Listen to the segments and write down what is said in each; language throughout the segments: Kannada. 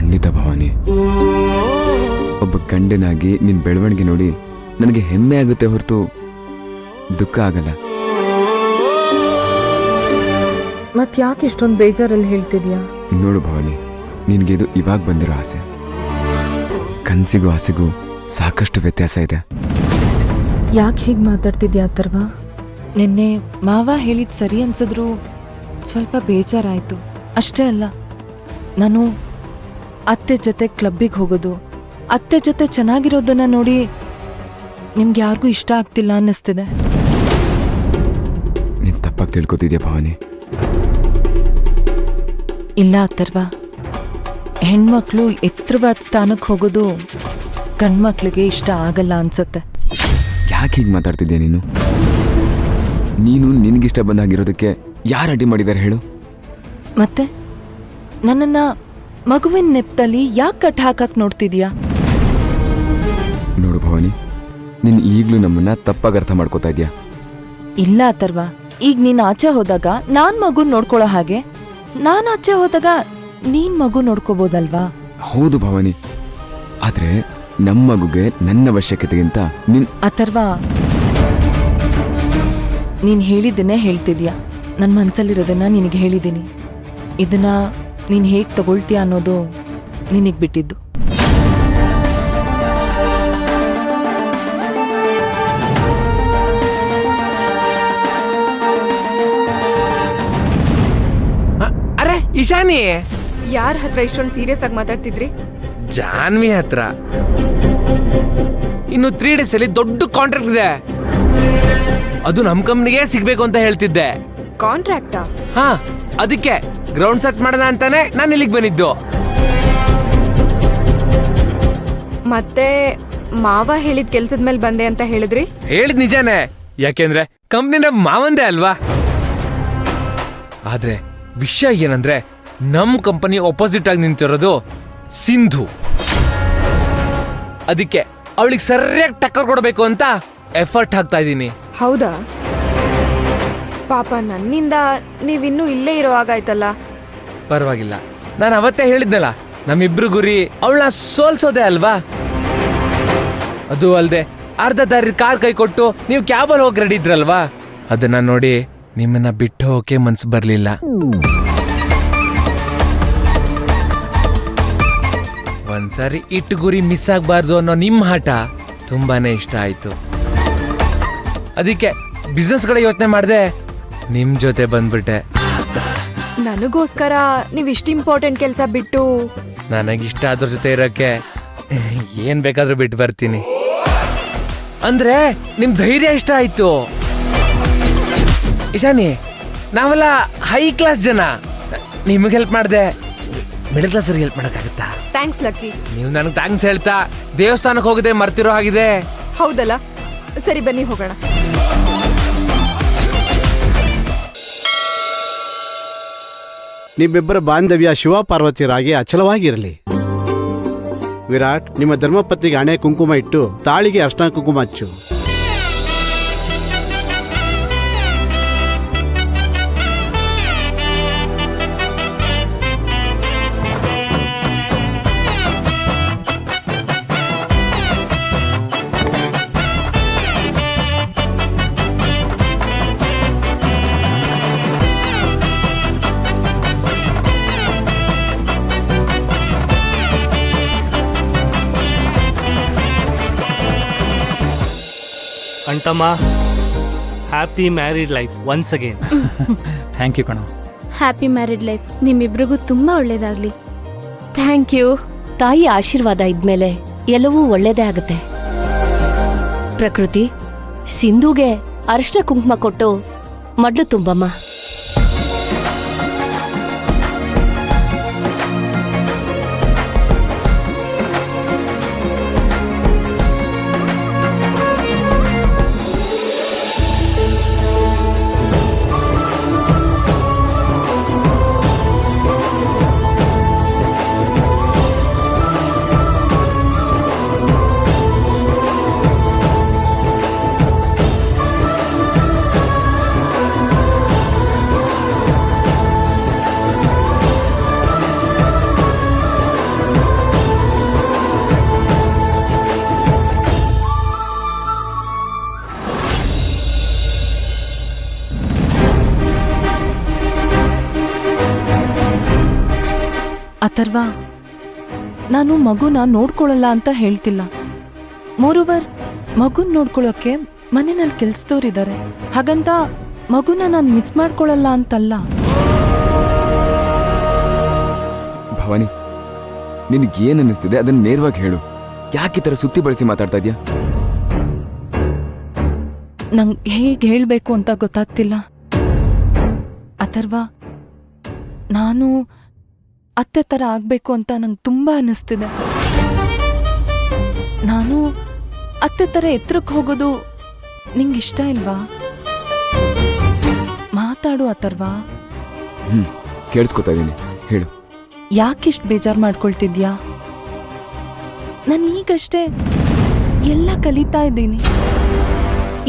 ಖಂಡಿತ ಭವಾನಿ. ಒಬ್ಬ ಗಂಡನಾಗಿ ನಿನ್ ಬೆಳವಣಿಗೆ ನೋಡಿ ನನಗೆ ಹೆಮ್ಮೆ ಆಗುತ್ತೆ ಹೊರತು ದುಃಖ ಆಗಲ್ಲ. ಮತ್ ಯಾಕೆ ಇಷ್ಟೊಂದು ಬೇಜಾರಲ್ಲಿ ಹೇಳ್ತಿದ್ಯಾ? ನೋಡು ಭವಾನಿ, ನಿನ್ಗೆ ಇದು ಇವಾಗ ಬಂದಿರೋ ಆಸೆ. ಕನ್ಸಿಗೂ ಆಸೆಗೂ ಸಾಕಷ್ಟು ವ್ಯತ್ಯಾಸ ಇದೆ. ಯಾಕೆ ಹೀಗೆ ಮಾತಾಡ್ತಿದ್ಯಾ ಅಥರ್ವ? ನಿನ್ನೆ ಮಾವ ಹೇಳಿದ್ ಸರಿ ಅನ್ಸಿದ್ರು ಸ್ವಲ್ಪ ಬೇಜಾರಾಯ್ತು. ಅಷ್ಟೇ ಅಲ್ಲ, ನಾನು ಅತ್ತೆ ಜೊತೆ ಕ್ಲಬ್ಬಿಗೆ ಹೋಗೋದು, ಅತ್ತೆ ಜೊತೆ ಚೆನ್ನಾಗಿರೋದನ್ನ ನೋಡಿ ನಿಮ್ಗೆ ಯಾರಿಗೂ ಇಷ್ಟ ಆಗ್ತಿಲ್ಲ ಅನ್ನಿಸ್ತಿದೆ. ನೀನ್ ತಪ್ಪಾಗಿ ತಿಳ್ಕೊತಿದ್ಯಾ ಭವಾನಿ? ಇಲ್ಲ ಅಥರ್ವ, ಹೆಣ್ಮಕ್ಳು ಎತ್ತರವಾದ ಸ್ಥಾನಕ್ಕೆ ಹೋಗೋದು ಗಂಡ್ಮಕ್ಳಿಗೆ ಇಷ್ಟ ಆಗಲ್ಲ ಅನ್ಸತ್ತೆ. ಯಾಕೆ ಹೀಗೆ ಮಾತಾಡ್ತಿದ್ಯಾ ನೀನು? ನೀನು ನಿನಗಿಷ್ಟ ಬಂದಾಗಿರೋದಕ್ಕೆ ಯಾರು ಅಡ್ಡಿ ಮಾಡಿದಾರೆ ಹೇಳು? ಮತ್ತೆ ನನ್ನನ್ನ ಮಗುವಿನ ನೆಪದಲ್ಲಿ ಯಾಕೆ ಕಟ್ ಹಾಕಕ್ ನೋಡ್ತಿದ್ಯಾ? ನೋಡು ಭವಾನಿ, ನೀನು ಈಗಲೂ ನಮ್ಮನ್ನ ತಪ್ಪಾಗಿ ಅರ್ಥ ಮಾಡ್ಕೋತಾ ಇದ್ಯಾ. ಇಲ್ಲ ಅಥರ್ವ, ಈಗ ನೀನ್ ಆಚೆ ಹೋದಾಗ ನಾನ್ ಮಗು ನೋಡ್ಕೊಳ್ಳೋ ಹಾಗೆ ನಾನ್ ಆಚೆ ಹೋದಾಗ ನೀನ್ ಮಗು ನೋಡ್ಕೋಬೋದಲ್ವಾ? ಹೌದು ಭವಾನಿ, ಆದ್ರೆ ನಮ್ಮ ಮಗುಗೆ ನನ್ನ ಅವಶ್ಯಕತೆಗಿಂತ ಅಥರ್ವ, ನೀನ್ ಹೇಳಿದ್ದನ್ನೇ ಹೇಳ್ತಿದ್ಯಾ. ನನ್ನ ಮನ್ಸಲ್ಲಿರೋದನ್ನ ನಿನಗೆ ಹೇಳಿದ್ದೀನಿ. ಇದನ್ನ ನೀನ್ ಹೇಗ್ ತಗೊಳ್ತೀಯ ಅನ್ನೋದು ನಿನಗ್ ಬಿಟ್ಟಿದ್ದು. ಅರೆ ಇಶಾನಿ, ಯಾರ ಹತ್ರ ಇಷ್ಟೊಂದು ಸೀರಿಯಸ್ ಆಗಿ ಮಾತಾಡ್ತಿದ್ರಿ? ಜಾನ್ವಿ ಹತ್ರ. ಇನ್ನು 3 days ಅಲ್ಲಿ ದೊಡ್ಡ ಕಾಂಟ್ರಾಕ್ಟ್ ಇದೆ. ಅದು ನಮ್ ಕಂಪ್ನಿಗೆ ಸಿಗ್ಬೇಕು ಅಂತ ಹೇಳ್ತಿದ್ದೆ. ಕಾಂಟ್ರಾಕ್ಟಾ? ಹಾ, ಅದಕ್ಕೆ ಗ್ರೌಂಡ್ ಸರ್ಚ್ ಮಾಡೋಣ ಅಂತಾನೆ ನಾನು ಇಲ್ಲಿಗೆ ಬಂದಿದ್ದು. ಮತ್ತೆ ಮಾವ ಹೇಳಿದ ಕೆಲ್ಸದ ಮೇಲೆ ಬಂದೆ ಅಂತ ಹೇಳಿದ್ರಿ? ಹೇಳಿದ್ ನಿಜಾನೇ, ಯಾಕೆಂದ್ರೆ ಕಂಪ್ನಿ ನಮ್ ಮಾವಂದೇ ಅಲ್ವಾ. ಆದ್ರೆ ವಿಷಯ ಏನಂದ್ರೆ ನಮ್ ಕಂಪನಿ ಆಪೋಸಿಟ್ ಆಗಿ ನಿಂತಿರೋದು ಸಿಂಧು. ಅದಕ್ಕೆ ಅವಳಿಗೆ ಸರಿಯಾಗಿ ಟಕ್ಕರ್ ಕೊಡಬೇಕು ಅಂತ ಎಫರ್ಟ್ ಹಾಕ್ತಾ ಇದ್ದೀನಿ. ಹೌದಾ? ಪಾಪ ನನ್ನಿಂದ ನೀವಿನ್ನೂ ಇಲ್ಲೇ ಇರೋ ಹಾಗಾಯ್ತಲ್ಲ. ಪರವಾಗಿಲ್ಲ, ನಾನು ಅವತ್ತೇ ಹೇಳಿದ್ನಲ್ಲ, ನಮ್ಮಿಬ್ರು ಗುರಿ ಅವಳನ್ನ ಸೋಲ್ಸೋದೇ ಅಲ್ವಾ. ಅದು ಅಲ್ದೆ ಅರ್ಧ ದಾರಿ ಕಾರ್ ಕೈ ಕೊಟ್ಟು ನೀವು ಕ್ಯಾಬಲ್ಲಿ ಹೋಗಿ ರೆಡಿ ಇದ್ರಲ್ವಾ, ಅದನ್ನ ನೋಡಿ ನಿಮ್ಮನ್ನ ಬಿಟ್ಟು ಹೋಗಕ್ಕೆ ಮನ್ಸು ಬರ್ಲಿಲ್ಲ. ಒಂದ್ಸಾರಿ ಇಟ್ಟು ಗುರಿ ಮಿಸ್ ಆಗ್ಬಾರ್ದು ಅನ್ನೋ ನಿಮ್ಮ ಹಠ ತುಂಬಾನೇ ಇಷ್ಟ ಆಯ್ತು. ಅದಕ್ಕೆ ಬಿಸ್ನೆಸ್ ಕಡೆ ಯೋಚನೆ ಮಾಡ್ದೆ, ನಿಮ್ ಜೊತೆ ಬಂದ್ಬಿಟ್ಟೆ. ನನಗೋಸ್ಕರ ನೀವ್ ಇಷ್ಟ ಇಂಪಾರ್ಟೆಂಟ್ ಕೆಲಸ ಬಿಟ್ಟು ನನಗಿಷ್ಟ ಅದ್ರ ಜೊತೆ ಇರೋಕ್ಕೆ ಏನ್ ಬೇಕಾದ್ರೂ ಬಿಟ್ಟು ಬರ್ತೀನಿ. ಅಂದ್ರೆ ನಿಮ್ ಧೈರ್ಯ ಇಷ್ಟ ಆಯ್ತು. ಇಶಾನಿ, ನಾವೆಲ್ಲ ಹೈ ಕ್ಲಾಸ್ ಜನ, ನಿಮಗೆ ಹೆಲ್ಪ್ ಮಾಡ್ದೆ, ಮಿಡಲ್ ಕ್ಲಾಸ್ ಅವ್ರಿಗೆ ಹೆಲ್ಪ್ ಮಾಡಕ್ಕಾಗತ್ತಾ? Thanks lucky. ನೀವು ನನಗೆ ಥ್ಯಾಂಕ್ಸ್ ಹೇಳ್ತಾ ದೇವಸ್ಥಾನಕ್ಕೆ ಹೋಗದೆ ಮರ್ತಿರೋ ಹಾಗಿದೆ. ಹೌದಲ್ಲ, ಸರಿ ಬನ್ನಿ ಹೋಗೋಣ. ನಿಮ್ಮಿಬ್ಬರ ಬಾಂಧವ್ಯ ಶಿವ ಪಾರ್ವತಿಯರಾಗಿ ಅಚಲವಾಗಿರಲಿ. ವಿರಾಟ್, ನಿಮ್ಮ ಧರ್ಮಪತ್ನಿಗೆ ಹಣೆ ಕುಂಕುಮ ಇಟ್ಟು ತಾಳಿಗೆ ಅರ್ಶನ ಕುಂಕುಮ ಹಚ್ಚು. ಅಂಟಮ್ಮ, happy married life once again. Thank you ಕಣ. ಹ್ಯಾಪಿ ಮ್ಯಾರಿಡ್ ಲೈಫ್ ನಿಮ್ಮಿಬ್ರಿಗೂ ತುಂಬಾ ಒಳ್ಳೇದಾಗ್ಲಿ. Thank you. ತಾಯಿ ಆಶೀರ್ವಾದ ಇದ್ಮೇಲೆ ಎಲ್ಲವೂ ಒಳ್ಳೇದೇ ಆಗುತ್ತೆ. ಪ್ರಕೃತಿ, ಸಿಂಧುಗೆ ಅರಿಶಿನ ಕುಂಕುಮ ಕೊಟ್ಟು ಮಡ್ಲು ತುಂಬಮ್ಮ. ಅಥರ್ವ, ನಾನು ಮಗುನ ನೋಡ್ಕೊಳ್ಳಲ್ಲ ಅಂತ ಹೇಳ್ತಿಲ್ಲ. ಮೋರೋವರ್, ಮಗುನ್ ನೋಡ್ಕೊಳ್ಳೋಕೆ ಮನೆಯಲ್ಲಿ ಕೆಲ್ಸದವ್ರಿದ್ದಾರೆ. ಹಾಗಂತ ಮಗುನ ನಾನು ಮಿಸ್ ಮಾಡ್ಕೊಳ್ಳಲ್ಲ ಅಂತಲ್ಲ. ಭವಾನಿ, ನಿನಗೇನ್ ಅನ್ನಿಸ್ತಿದೆ ಅದನ್ನ ನೇರವಾಗಿ ಹೇಳು. ಯಾಕೆ ಈ ಥರ ಸುತ್ತಿ ಬಳಸಿ ಮಾತಾಡ್ತಾ ಇದ್ಯಾ? ನಂಗೆ ಹೇಗೆ ಹೇಳಬೇಕು ಅಂತ ಗೊತ್ತಾಗ್ತಿಲ್ಲ. ಅಥರ್ವ, ನಾನು ಅತ್ತೆ ಥರ ಆಗಬೇಕು ಅಂತ ನಂಗೆ ತುಂಬ ಅನ್ನಿಸ್ತಿದೆ. ನಾನು ಅತ್ತೆ ಥರ ಎತ್ತರಕ್ಕೆ ಹೋಗೋದು ನಿಂಗೆ ಇಷ್ಟ ಇಲ್ವಾ? ಮಾತಾಡು ಅಥರ್ವ. ಕೇಳಿಸ್ಕೊತಾ ಇದ್ದೀನಿ, ಹೇಳು. ಯಾಕಿಷ್ಟು ಬೇಜಾರು ಮಾಡ್ಕೊಳ್ತಿದ್ಯಾ? ನಾನು ಈಗಷ್ಟೇ ಎಲ್ಲ ಕಲಿತಾ ಇದ್ದೀನಿ.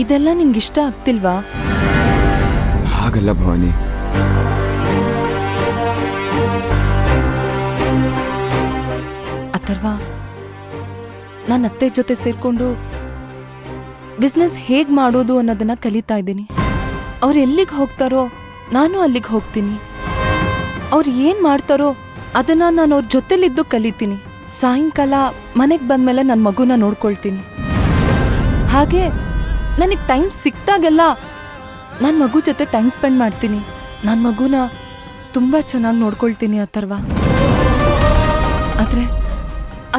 ಇದೆಲ್ಲ ನಿಂಗಿಷ್ಟ ಆಗ್ತಿಲ್ವಾ? ಹಾಗಲ್ಲ ಭವಾನಿ. ಅಥರ್ವ, ನಾನು ಅತ್ತೆ ಜೊತೆ ಸೇರ್ಕೊಂಡು ಬಿಸ್ನೆಸ್ ಹೇಗ್ ಮಾಡೋದು ಅನ್ನೋದನ್ನ ಕಲಿತಾ ಇದ್ದೀನಿ. ಅವ್ರು ಎಲ್ಲಿಗೆ ಹೋಗ್ತಾರೋ ನಾನು ಅಲ್ಲಿಗೆ ಹೋಗ್ತೀನಿ. ಅವ್ರು ಏನ್ ಮಾಡ್ತಾರೋ ಅದನ್ನ ನಾನು ಅವ್ರ ಜೊತೆಲಿದ್ದು ಕಲಿತೀನಿ. ಸಾಯಂಕಾಲ ಮನೆಗೆ ಬಂದ್ಮೇಲೆ ನನ್ನ ಮಗುನ ನೋಡ್ಕೊಳ್ತೀನಿ. ಹಾಗೆ ನನಗೆ ಟೈಮ್ ಸಿಕ್ತಾಗೆಲ್ಲ ನನ್ನ ಮಗು ಜೊತೆ ಟೈಮ್ ಸ್ಪೆಂಡ್ ಮಾಡ್ತೀನಿ. ನನ್ನ ಮಗುನ ತುಂಬ ಚೆನ್ನಾಗಿ ನೋಡ್ಕೊಳ್ತೀನಿ ಅಥರ್ವ. ಆದ್ರೆ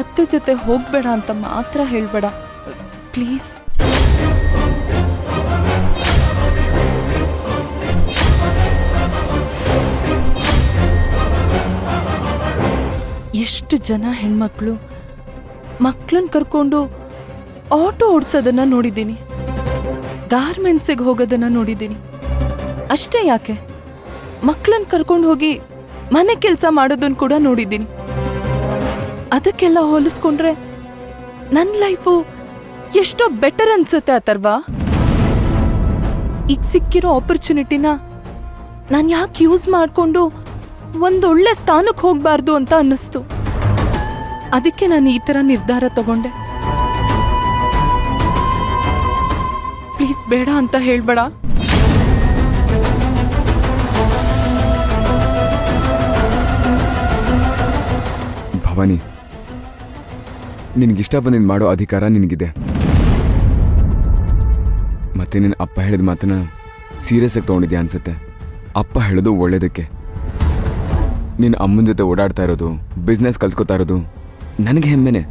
ಅತ್ತೆ ಜೊತೆ ಹೋಗ್ಬೇಡ ಅಂತ ಮಾತ್ರ ಹೇಳ್ಬೇಡ ಪ್ಲೀಸ್. ಎಷ್ಟು ಜನ ಹೆಣ್ಮಕ್ಳು ಮಕ್ಳನ್ನ ಕರ್ಕೊಂಡು ಆಟೋ ಓಡಿಸೋದನ್ನ ನೋಡಿದ್ದೀನಿ, ಗಾರ್ಮೆಂಟ್ಸಿಗೆ ಹೋಗೋದನ್ನ ನೋಡಿದ್ದೀನಿ. ಅಷ್ಟೇ ಯಾಕೆ, ಮಕ್ಳನ್ನ ಕರ್ಕೊಂಡು ಹೋಗಿ ಮನೆ ಕೆಲಸ ಮಾಡೋದನ್ನ ಕೂಡ ನೋಡಿದ್ದೀನಿ. ಅದಕ್ಕೆಲ್ಲ ಹೋಲಿಸ್ಕೊಂಡ್ರೆ ನನ್ನ ಲೈಫು ಎಷ್ಟೋ ಬೆಟರ್ ಅನ್ಸುತ್ತೆ ಅಥರ್ವ. ಈಗ ಸಿಕ್ಕಿರೋ ಆಪರ್ಚುನಿಟಿನ ನಾನು ಯಾಕೆ ಯೂಸ್ ಮಾಡಿಕೊಂಡು ಒಂದೊಳ್ಳೆ ಸ್ಥಾನಕ್ಕೆ ಹೋಗ್ಬಾರ್ದು ಅಂತ ಅನ್ನಿಸ್ತು. ಅದಕ್ಕೆ ನಾನು ಈ ಥರ ನಿರ್ಧಾರ ತಗೊಂಡೆ. ಪ್ಲೀಸ್ ಬೇಡ ಅಂತ ಹೇಳ್ಬೇಡ. ಭವಾನಿ, ನಿನಗಿಷ್ಟ ಬಂದಿದ್ದು ಮಾಡೋ ಅಧಿಕಾರ ನಿನಗಿದೆ. ಮತ್ತೆ ನಿನ್ನ ಅಪ್ಪ ಹೇಳಿದ ಮಾತನ್ನ ಸೀರಿಯಸ್ ಆಗಿ ತೊಗೊಂಡಿದ್ಯಾ ಅನ್ಸುತ್ತೆ. ಅಪ್ಪ ಹೇಳೋದು ಒಳ್ಳೇದಕ್ಕೆ. ನಿನ್ನ ಅಮ್ಮನ ಜೊತೆ ಓಡಾಡ್ತಾ ಇರೋದು, ಬಿಸ್ನೆಸ್ ಕಲ್ತ್ಕೋತಾ ಇರೋದು ನನಗೆ ಹೆಮ್ಮೆನೆ.